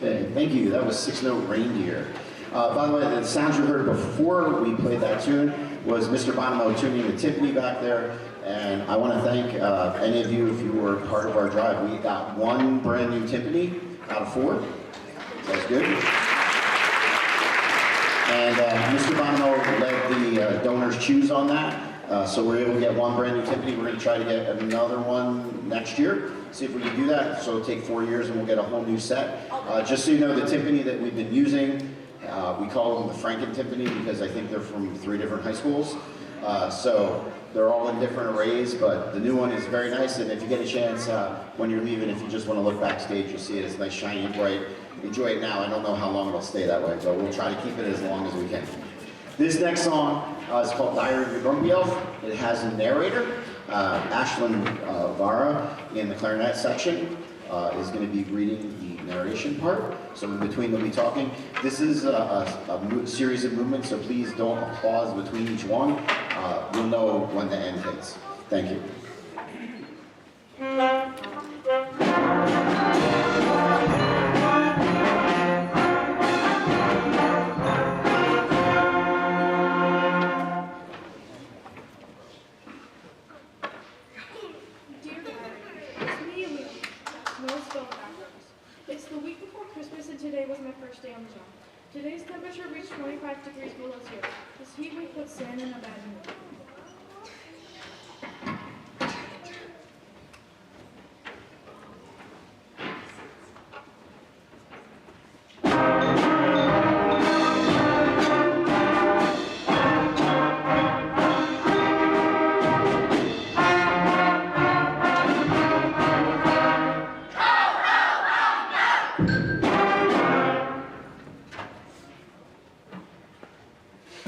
Hey, thank you. That was Six Note Reindeer. By the way, the sounds you heard before we played that tune was Mr. Bonomo tuning the timpani back there. And I want to thank any of you if you were part of our drive. We got one brand new timpani out of 4. That's good. And Mr. Bonomo let the donors choose on that. So we're able to get one brand new timpani. We're going to try to get another one next year. See if we can do that. So it'll take 4 years and we'll get a whole new set. Just so you know, the timpani that we've been using, we call them the Franken timpani because I think they're from 3 different high schools. So they're all in different arrays, but the new one is very nice. And if you get a chance when you're leaving, if you just want to look backstage, you'll see it. It's nice, shiny, and bright. Enjoy it now. I don't know how long it'll stay that way, but we'll try to keep it as long as we can. This next song is called Diary of a Grumpy Elf. It has a narrator. Ashlyn Vara in the clarinet section is going to be reading the narration part. So in between they'll be talking. This is a series of movements, so please don't applause between each one. You'll know when the end hits. Thank you. It's the week before Christmas and today was my first day on the job. Today's temperature reached 25 degrees below zero. This heat wave puts Santa in a bad mood.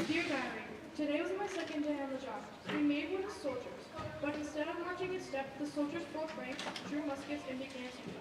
Dear Diary, today was my second day on the job. We made with the soldiers, but instead of marching in step, the soldiers broke ranks, drew muskets, and began to fight.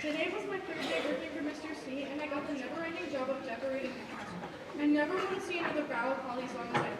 Today was my third day working for Mr. C, and I got the never-ending job of decorating the house. I never want to see another barrel of holly as long as I live.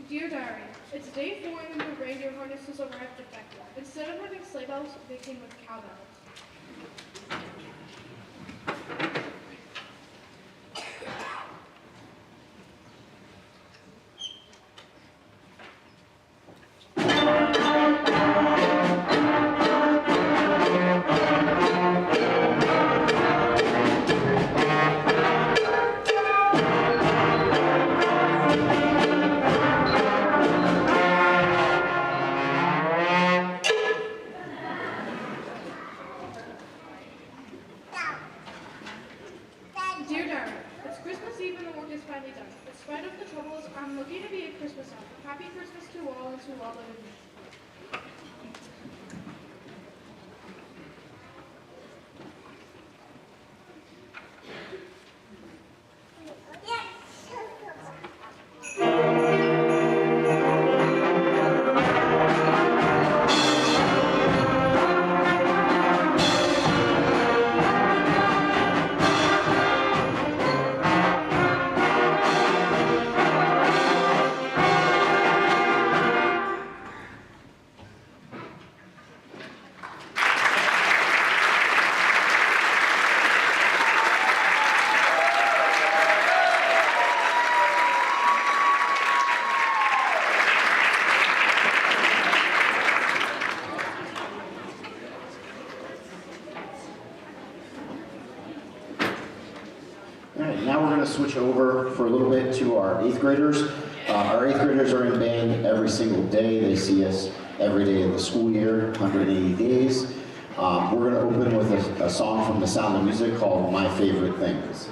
Dear Diary, it's day 4 and the reindeer harnesses arrived defective. Instead of having sleigh bells, they came with cowbells. Dear Diary, it's Christmas Eve and the work is finally done. In spite of the troubles, I'm lucky to be a Christmas elf. Happy Christmas to all and to all that live in me. over for a little bit to our 8th graders. Our 8th graders are in band every single day. They see us every day of the school year, 180 days. We're going to open with a song from The Sound of Music called My Favorite Things.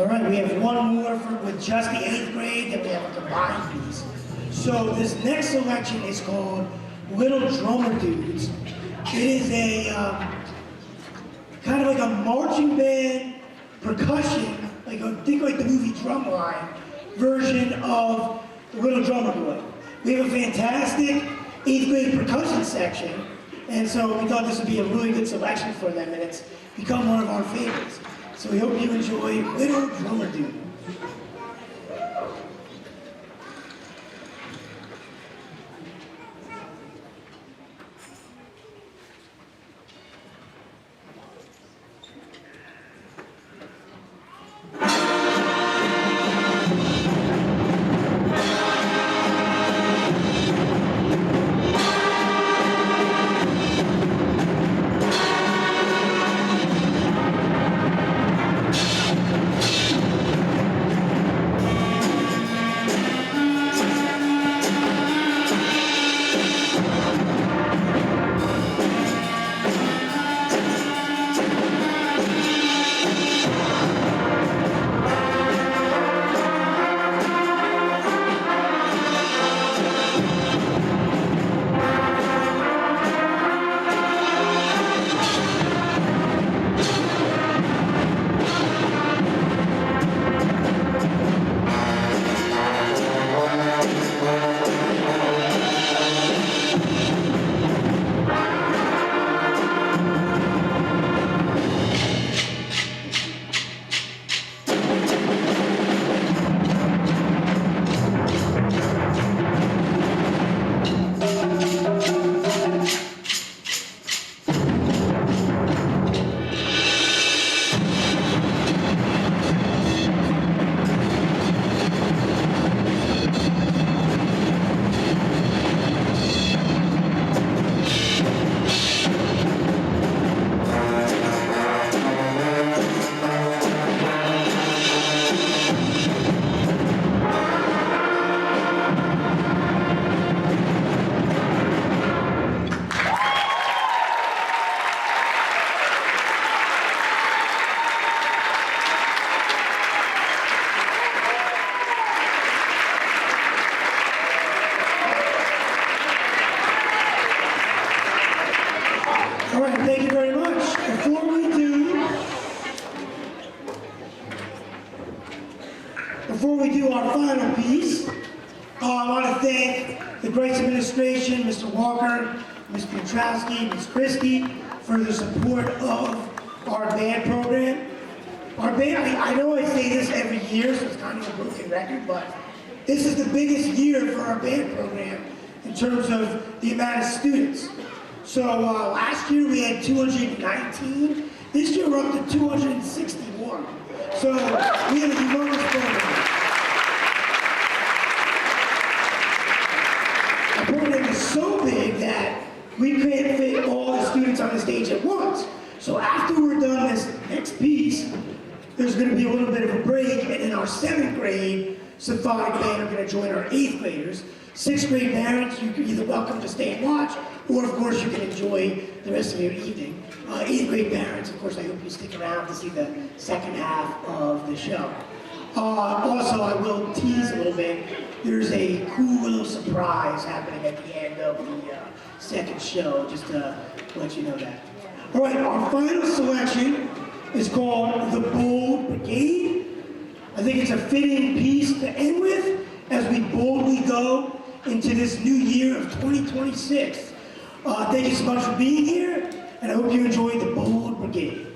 All right, we have one more with just the 8th grade, then we have a combined piece. So this next selection is called Little Drummer Dudes. It is a kind of like a marching band percussion, think like the movie Drumline version of the Little Drummer Boy. We have a fantastic 8th grade percussion section, and so we thought this would be a really good selection for them, and it's become one of our favorites. So we hope you enjoy Little Drummer Dude. All right, thank you very much. Before we do our final piece, I want to thank the Grice administration, Mr. Walker, Ms. Piotrowski, Ms. Christie, for the support of our band program. Our band, I know I say this every year, so it's kind of a broken record, but this is the biggest year for our band program in terms of the amount of students. So last year we had 219. This year we're up to 261. So we have a humongous program. Our program is so big that we can't fit all the students on the stage at once. So after we're done this next piece, there's going to be a little bit of a break, and in our 7th grade symphonic band are going to join our 8th graders. 6th grade parents, you can either welcome to stay and watch, or of course you can enjoy the rest of your evening. 8th grade parents, of course, I hope you stick around to see the second half of the show. Also, I will tease a little bit. There's a cool little surprise happening at the end of the second show, just to let you know that. All right, our final selection is called The Bold Brigade. I think it's a fitting piece to end with as we boldly go into this new year of 2026. Thank you so much for being here, and I hope you enjoyed The Bold Brigade.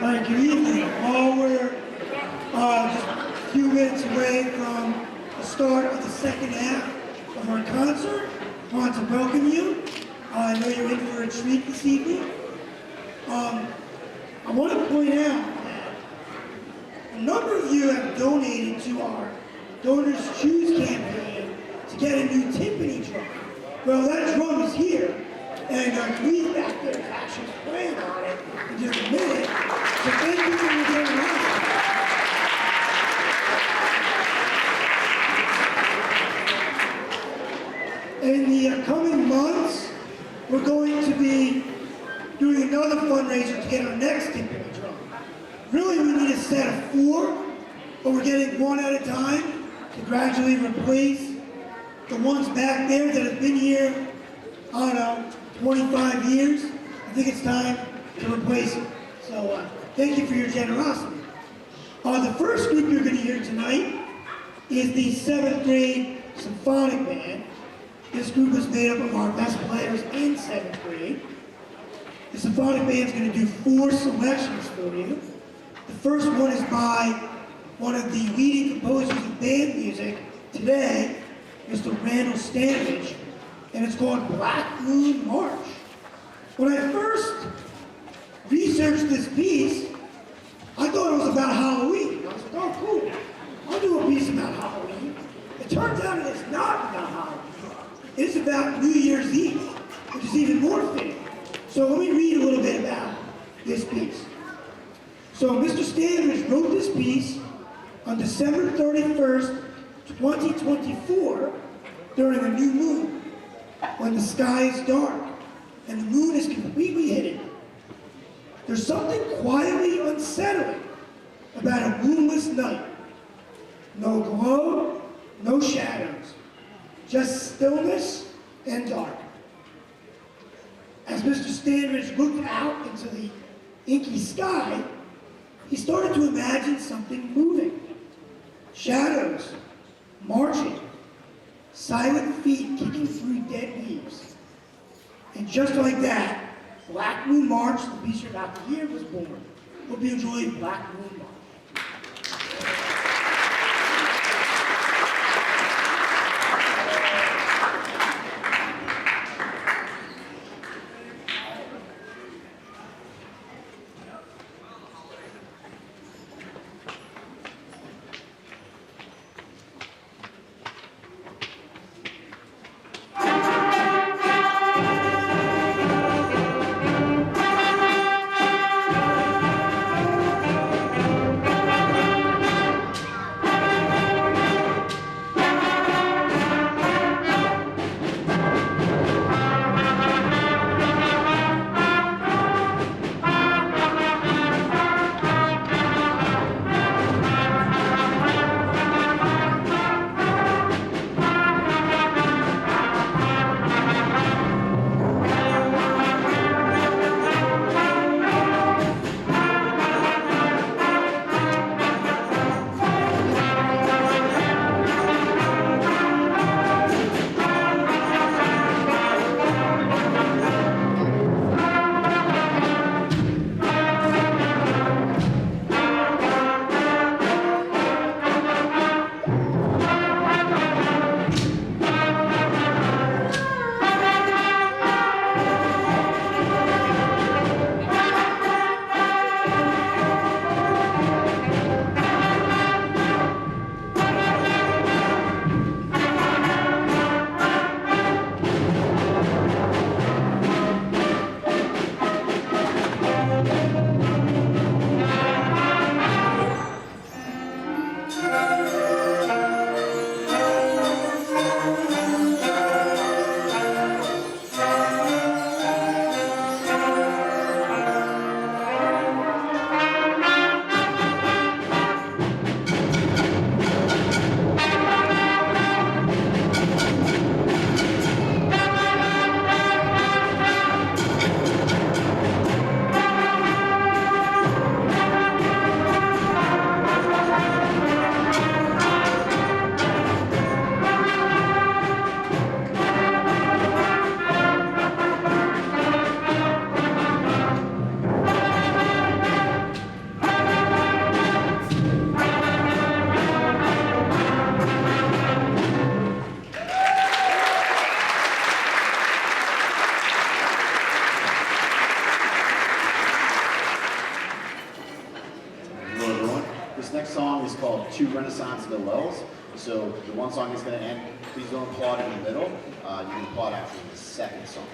All right, good evening. While we're just a few minutes away from the start of the second half of our concert, I want to welcome you. I know you're in for a treat this evening. I want to point out that a number of you have donated to our Donors Choose campaign to get a new timpani drum. Well, that drum is here, and Grice back there is actually playing on it in just a minute. So thank you for your generosity. In the coming months, we're going to be doing another fundraiser to get our next timpani drum. Really, we need a set of 4, but we're getting one at a time to gradually replace the ones back there that have been here, I don't know, 25 years. I think it's time to replace them. So thank you for your generosity. The first group you're going to hear tonight is the 7th grade symphonic band. This group is made up of our best players in 7th grade. The symphonic band is going to do 4 selections for you. The first one is by one of the leading composers of band music today, Mr. Randall Stanridge, and it's called Black Moon March. When I first researched this piece, I thought it was about Halloween. I was like, oh, cool. I'll do a piece about Halloween. It turns out it is not about Halloween. It's about New Year's Eve, which is even more fitting. So let me read a little bit about this piece. So Mr. Stanridge wrote this piece on December 31st, 2024, during a new moon, when the sky is dark and the moon is completely hidden. There's something quietly unsettling about a moonless night. No glow, no shadows, just stillness and dark. As Mr. Stanridge looked out into the inky sky, he started to imagine something moving. Shadows, marching, silent feet kicking through dead leaves. And just like that, Black Moon March, the piece you're about to hear, was born. Hope you enjoy Black Moon March. This next song is called Two Renaissance Noels. So the one song is going to end. Please don't applaud in the middle. You can applaud after the second song.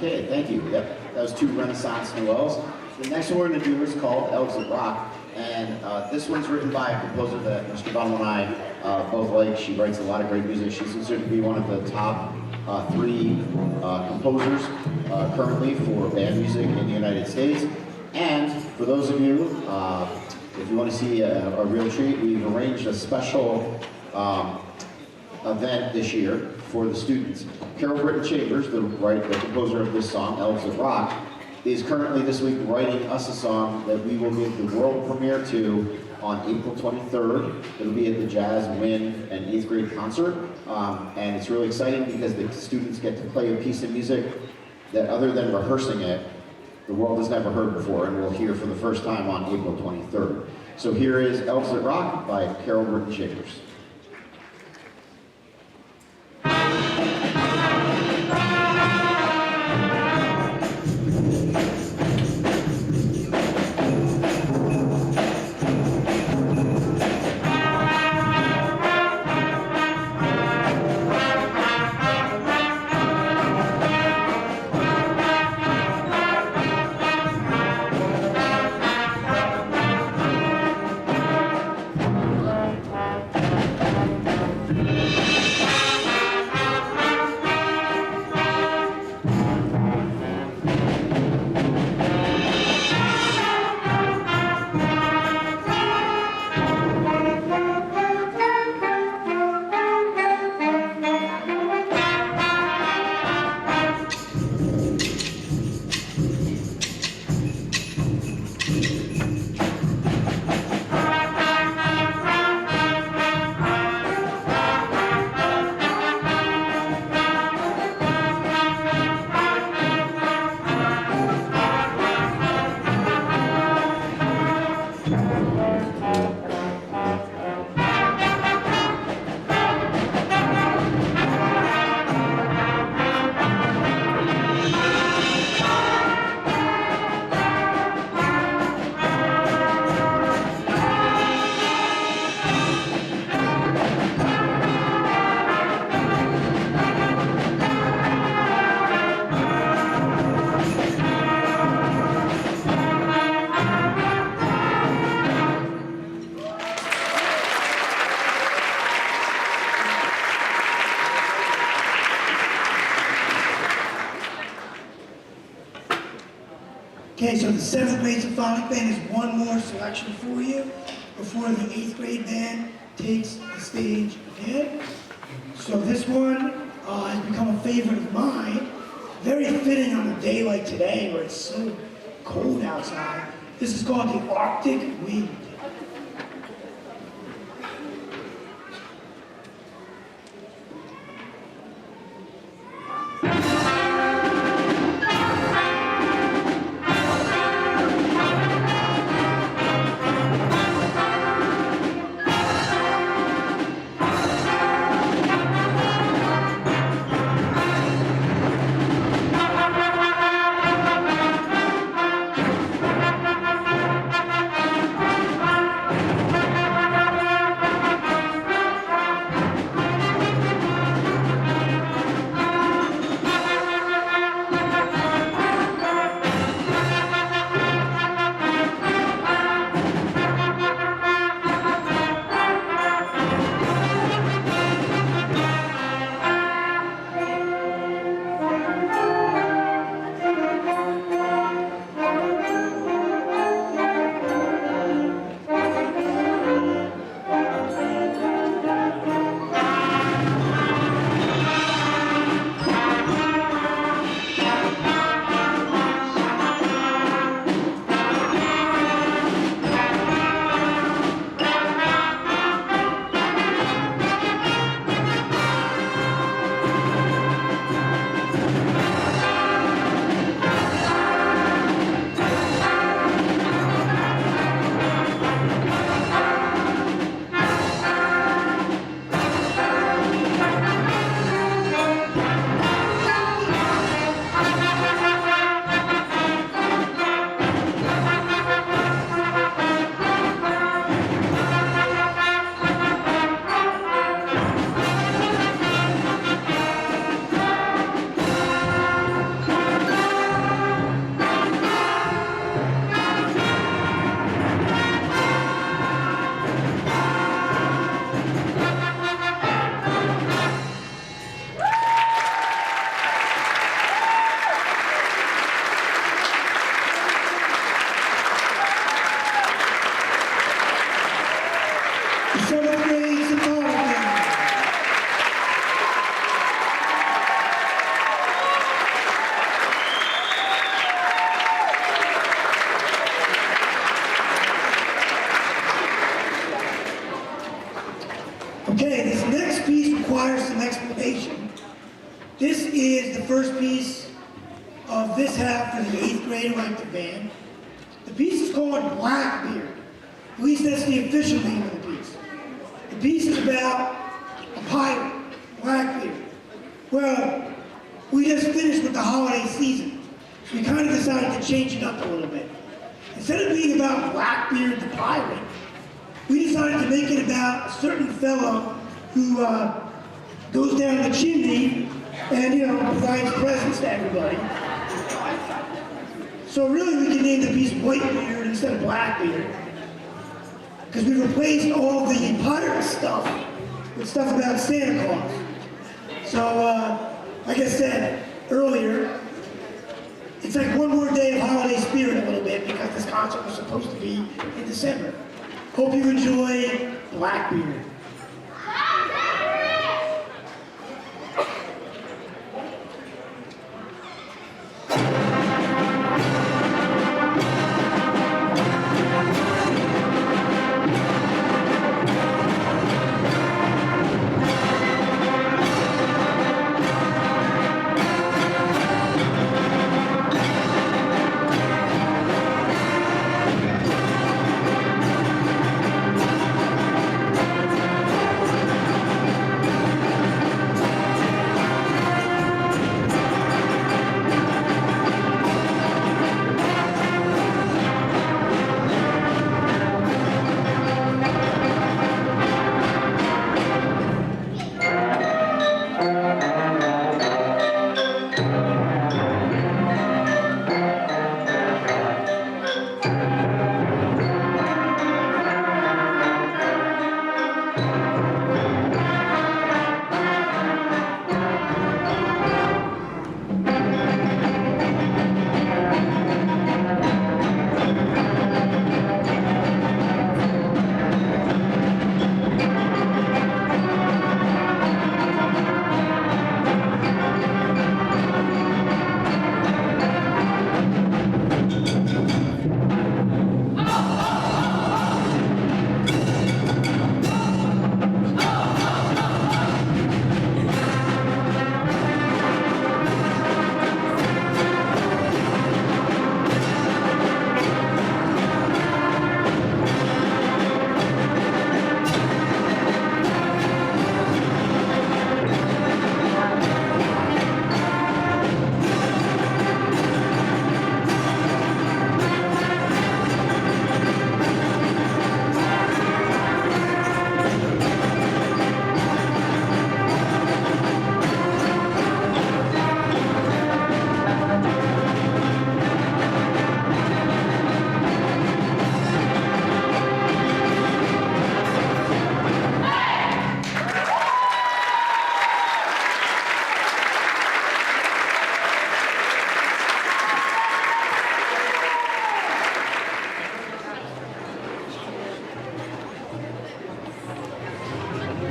Okay, thank you. Yep, that was Two Renaissance Noels. The next one we're going to do is called Elves that Rock, and this one's written by a composer that Mr. Bonomo and I both like. She writes a lot of great music. She's considered to be one of the top three composers currently for band music in the United States. And for those of you, if you want to see a real treat, we've arranged a special event this year for the students. Carol Britton Chambers, the composer of this song, Elves That Rock, is currently this week writing us a song that we will give the world premiere to on April 23rd. It'll be at the Jazz, Wind, and 8th grade concert. And it's really exciting because the students get to play a piece of music that, other than rehearsing it, the world has never heard before, and we'll hear for the first time on April 23rd. So here is Elves That Rock by Carol Britton Chambers. Okay, so the 7th grade symphonic band is one more selection for you before the 8th grade band takes the stage again. So this one has become a favorite of mine. Very fitting on a day like today where it's so cold outside. This is called the Arctic Wind. Okay, this next piece requires some explanation. This is the first piece of this half for the 8th grade elective band. The piece is called Blackbeard. At least that's the official name of the piece. The piece is about a pirate, Blackbeard. Well, we just finished with the holiday season, so we kind of decided to change it up a little bit. Instead of being about Blackbeard the pirate, we decided to make it about a certain fellow who goes down the chimney and, provides presents to everybody. So really we can name the piece Whitebeard instead of Blackbeard, because we replaced all the pirate stuff with stuff about Santa Claus. So, like I said earlier, it's like one more day of holiday spirit a little bit, because this concert was supposed to be in December. Hope you enjoy Blackbeard.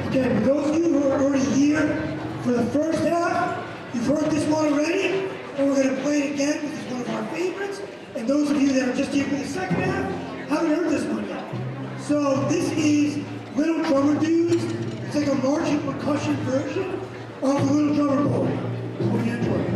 Okay, for those of you who are already here for the first half, you've heard this one already, and we're going to play it again because it's one of our favorites. And those of you that are just here for the second half haven't heard this one yet. So this is Little Drummer Dudes. It's like a marching percussion version of the Little Drummer Boy. Hope you enjoy it.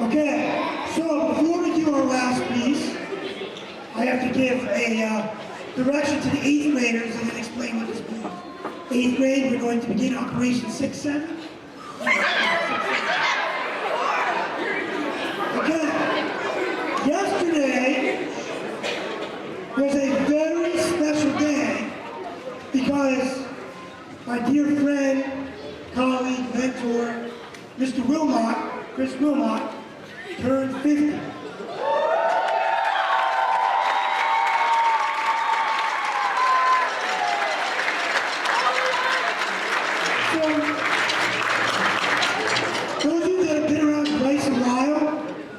Okay, so before we do our last piece, I have to give a direction to the 8th graders and then explain what this means. 8th grade, we're going to begin Operation 6-7. Okay, yesterday was a very special day because my dear friend, colleague, mentor, Mr. Wilmot, Grice Wilmot, turned 50. So, those of you that have been around Grice a while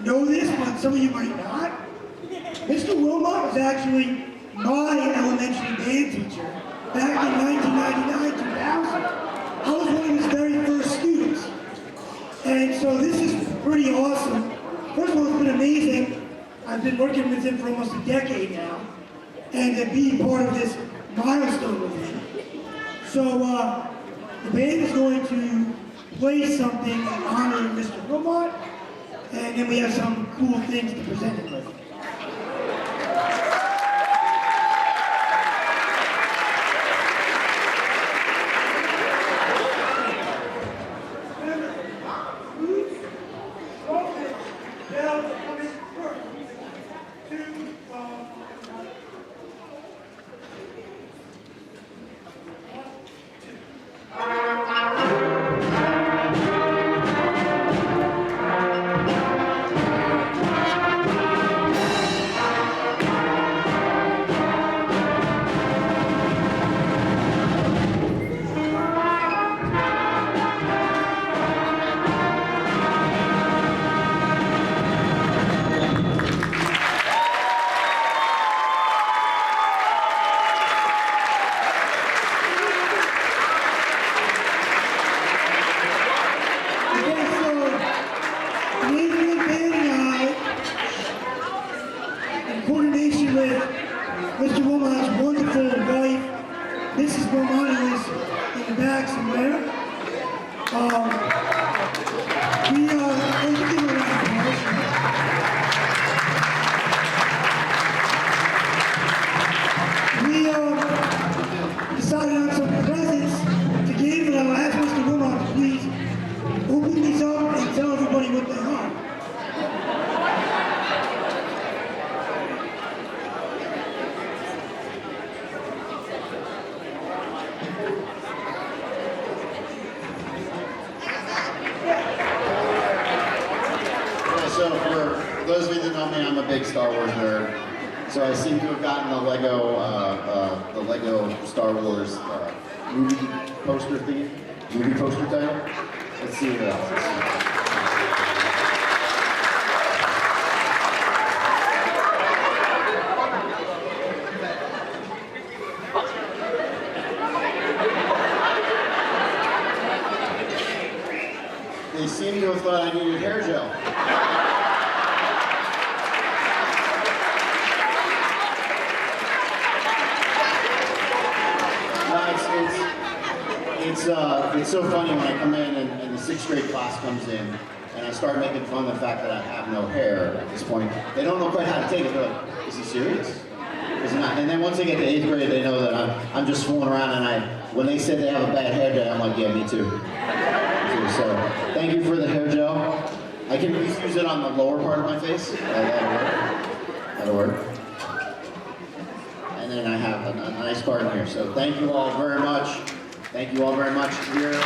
know this, but some of you might not. Mr. Wilmot was actually my elementary band teacher back in 1999-2000. I was one of his very first students. so this is pretty awesome. First of all, it's been amazing. I've been working with him for almost a decade now, and to be part of this milestone with him. So the band is going to play something in honor of Mr. Wilmot, and then we have some cool things to present him with. Mr. Wilmot's wonderful wife, Mrs. Bonomo, is in the back somewhere. We give her a round of applause. We decided on some presents to give, and I'll ask Mr. Wilmot to please open these up and tell everybody what they are. So for those of you that know me, I'm a big Star Wars nerd. So I seem to have gotten the Lego Star Wars movie poster theme, movie poster title. Let's see what else. They seem to have thought I needed hair gel. It's so funny when I come in and the 6th grade class comes in and I start making fun of the fact that I have no hair at this point. They don't know quite how to take it. They're like, is he serious? Is he not? And then once they get to 8th grade, they know that I'm just fooling around, and when they said they have a bad hair day, I'm like, yeah, me too. So thank you for the hair gel. I can at least use it on the lower part of my face. That'll work. And then I have a nice card here. So thank you all very much. Thank you all very much. Here.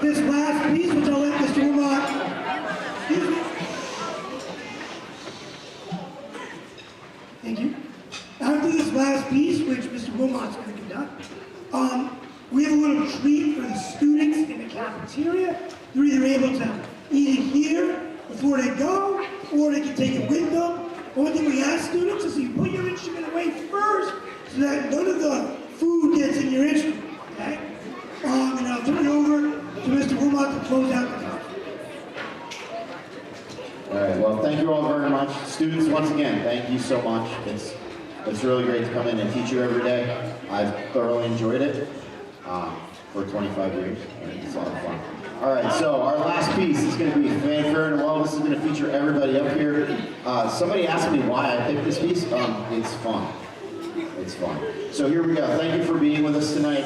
This last piece, which I'll let Mr. Wilmot, excuse me. Thank you. After this last piece, which Mr. Wilmot's going to conduct, we have a little treat for the students in the cafeteria. They're either able to eat it here before they go, or they can take it with them. One thing we ask students is you put your instrument away first, so that none of the food gets in your instrument, okay? And I'll turn it over to Mr. Wilmot to close out the concert. All right, well, thank you all very much. Students, once again, thank you so much. It's really great to come in and teach you every day. I've thoroughly enjoyed it for 25 years, and it's a lot of fun. All right, so our last piece is going to be Fanfare and Well. This is going to feature everybody up here. Somebody asked me why I picked this piece. It's fun. It's fun. So here we go. Thank you for being with us tonight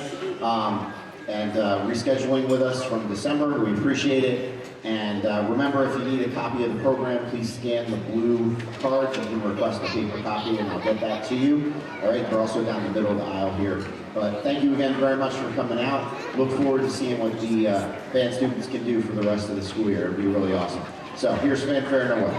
and rescheduling with us from December. We appreciate it. And remember, if you need a copy of the program, please scan the blue card. You can request a paper copy, and I'll get that to you. All right, they're also down the middle of the aisle here. But thank you again very much for coming out. Look forward to seeing what the band students can do for the rest of the school year. It'll be really awesome. So here's Fanfare and Away.